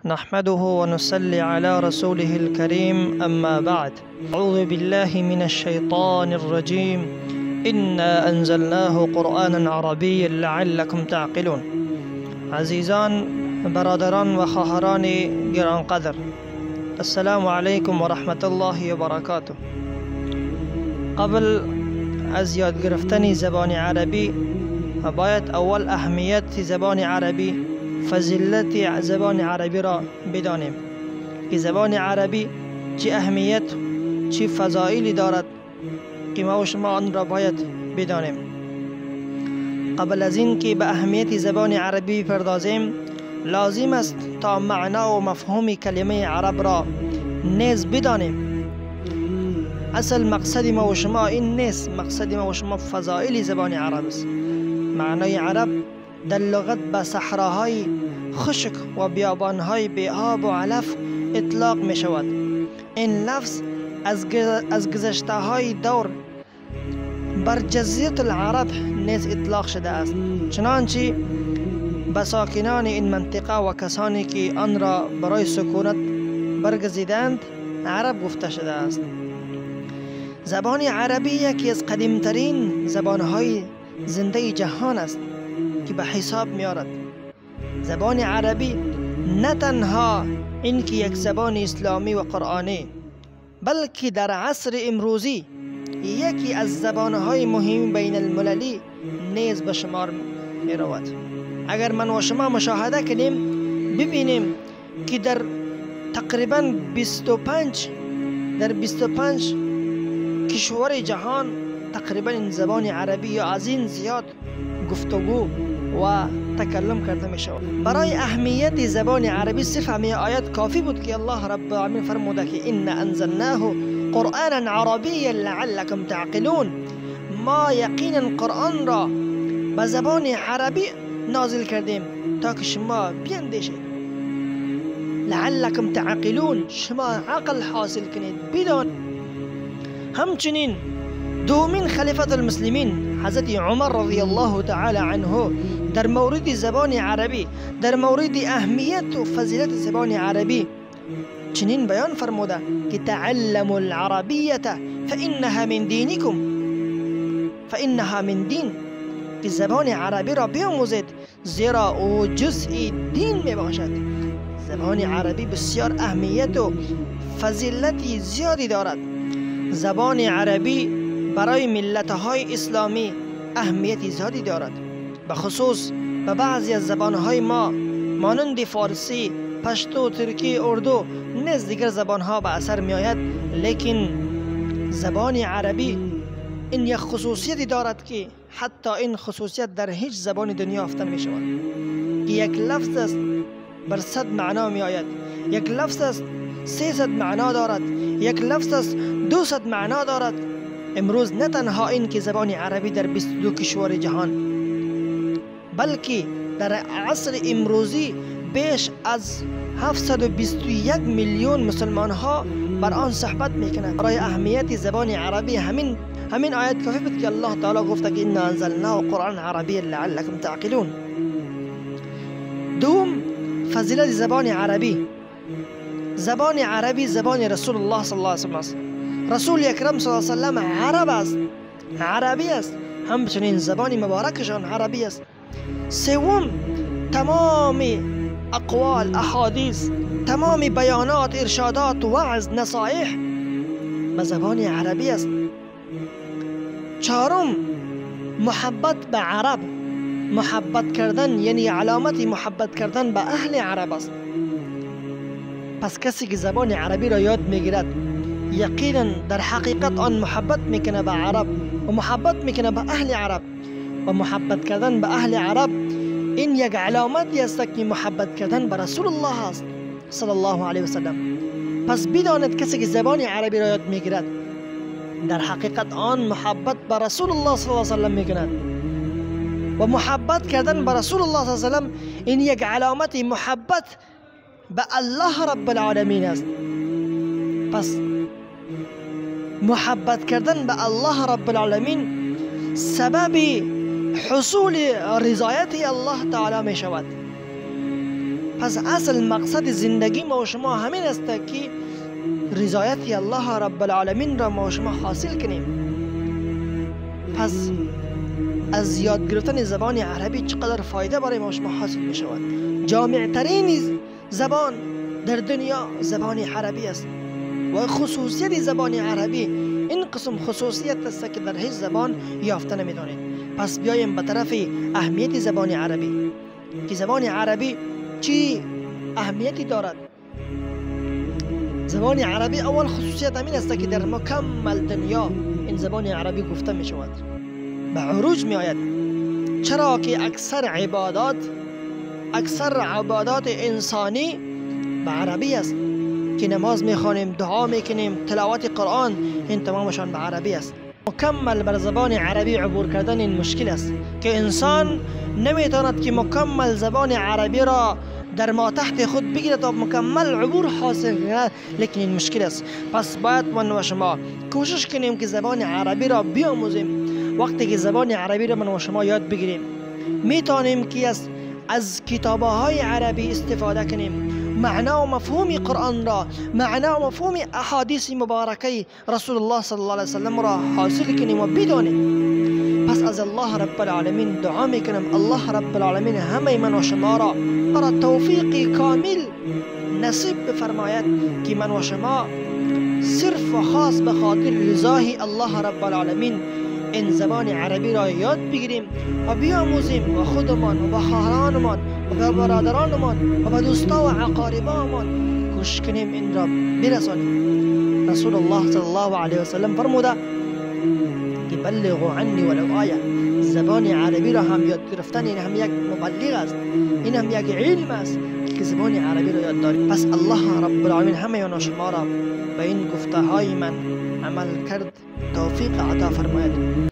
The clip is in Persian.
نحمده ونصلي على رسوله الكريم أما بعد. أعوذ بالله من الشيطان الرجيم. إنا أنزلناه قرآنا عربيا لعلكم تعقلون. عزیزان، برادران و خواهران گرانقدر، السلام علیکم و رحمت الله و برکاته. قبل از یاد گرفتن زبان عربی باید اول اهمیت زبان عربی، فضیلت زبان عربی را بدانیم که زبان عربی چه اهمیت، چه فضائلی دارد که ما و شما آن را باید بدانیم. قبل از این که به اهمیت زبان عربی بپردازیم، لازم است تا معنا و مفهوم کلمه عرب را نیز بدانیم. اصل مقصد ما و شما این نیست، مقصد ما و شما فضائل زبان عرب است. معنای عرب در لغت به صحراهای خشک و بیابانهای بی آب و علف اطلاق می شود. این لفظ از گذشته های دور بر جزیره العرب نیز اطلاق شده است، چنانچه به ساکنان این منطقه و کسانی که آن را برای سکونت برگزیدند عرب گفته شده است. زبان عربی یکی از قدیمترین زبانهای زنده جهان است که به حساب می‌آرد. زبان عربی نه تنها اینکه یک زبان اسلامی و قرآنی، بلکه در عصر امروزی یکی از زبانهای مهم بین المللی نیز به شمار می رود. اگر من و شما مشاهده کنیم ببینیم که در تقریبا 25 کشور جهان تقریبا این زبان عربی یا از این زیاد گفتگو و تکلم کرده می شود. برای اهمیت زبان عربی صرف همین آیت کافی بود که الله رب العالمین فرموده که ان انزلناه قرآنا عربیا لعلکم تعقلون. ما یقینا قرآن را به زبان عربی نازل کردیم تا که شما بیندیشید. لعلکم تعقلون، شما عقل حاصل کنید، بدون. همچنین دومین خلیفه المسلمین حضرت عمر رضی الله تعالی عنه در مورد زبان عربی، در مورد اهمیت و فضیلت زبان عربی چنین بیان فرموده که تعلموا العربیه فانها من دینکم، فانها من دین، که زبان عربی را بیاموزید زیرا او جزء دین می باشد. زبان عربی بسیار اهمیت و فضیلت زیادی دارد. زبان عربی برای ملت‌های اسلامی اهمیت زیادی دارد. به خصوص به بعضی از زبان‌های ما مانند فارسی، پشتو، ترکی، اردو نیز دیگر زبان‌ها به اثر می‌آید، لیکن زبان عربی این یک خصوصیتی دارد که حتی این خصوصیت در هیچ زبان دنیا یافته نمی‌شود که یک لفظ است بر 100 معنا می‌آید، یک لفظ است 300 معنا دارد، یک لفظ است 200 معنا دارد. امروز نه تنها این که زبان عربی در 22 کشور جهان، بلکه در عصر امروزی بیش از 721 میلیون مسلمان ها بر آن صحبت میکنند. برای اهمیت زبان عربی همین آیت کافی بود که الله تعالی گفته که انا انزلناه قرآنا عربیا لعلکم تعقلون. دوم، فضیلت زبان عربی. زبان عربی زبان رسول الله صلی الله علیه و سلم. رسول اکرم صلی الله علیه و سلم عرب است، عربی است، همچنین زبان مبارکشان عربی است. سوم، تمام اقوال، احادیث، تمام بیانات، ارشادات، وعظ، نصایح به زبان عربی است. چهارم، محبت به عرب. محبت کردن یعنی علامت محبت کردن به اهل عرب است. پس کسی که زبان عربی را یاد میگیرد یقینا در حقیقت آن محبت میکنه به عرب و محبت میکنه به اهل عرب. و محبت کردن به اهل عرب این یک علامتی است که محبت کردن به رسول الله است صلی الله علیه و سلم. پس بداند کسی که زبان عربی را یاد میگیرد در حقیقت آن محبت به رسول الله صلی الله علیه و سلم میکند. و محبت کردن به رسول الله صلی الله علیه و سلم این یک علامت محبت به الله رب العالمین است. پس محبت کردن به الله رب العالمین سبب حصول رضایت الله تعالی می شود. پس اصل مقصد زندگی ما و شما همین است که رضایت الله رب العالمین را ما و شما حاصل کنیم. پس از یاد گرفتن زبان عربی چقدر فایده برای ما و شما حاصل می شود. جامع ترین زبان در دنیا زبان عربی است و خصوصیت زبان عربی این قسم خصوصیت است که در هیچ زبان یافته نمی‌دانید. پس بیایم به طرف اهمیت زبان عربی که زبان عربی چی اهمیتی دارد. زبان عربی اول خصوصیت همین است که در مکمل دنیا این زبان عربی گفته می شود، به عروج می آید. چرا که اکثر عبادات انسانی به عربی است، که نماز می خوانیم، دعا می کنیم، تلاوت قرآن، این تمامشان به عربی است. مکمل بر زبان عربی عبور کردن این مشکل است که انسان نمیتواند که مکمل زبان عربی را در ما تحت خود بگیرد تا مکمل عبور حاصل کند، لیکن این مشکل است. پس باید من و شما کوشش کنیم که زبان عربی را بیاموزیم. وقتی که زبان عربی را من و شما یاد بگیریم میتونیم که از کتاب‌های عربی استفاده کنیم، معنا و مفهوم قرآن را، معنا و مفهوم احادیث مبارکه رسول الله صلی الله علیه وسلم را حاصل کنیم و بدانیم. پس از الله رب العالمین دعا میکنم الله رب العالمین همه من و شما را برای توفیق کامل نصیب بفرماید که من و شما صرف و خاص به خاطر رضای الله رب العالمین این زبان عربی را یاد بگیریم و بیاموزیم و خودمان و به خواهرانمان و به برادرانمان و به دوستا و اقاربانمان کوشش کنیم این را برسانیم. رسول الله صلی الله علیه و سلم فرموده که بلغوا عنی ولو آیه. زبان عربی را هم یاد گرفتن این هم یک مبلغ است، این هم یک علم است که زبان عربی را یاد داریم. پس الله رب العالمین همه من و شما را به این گفته های من عمل کرد توفیق عطا فرماید.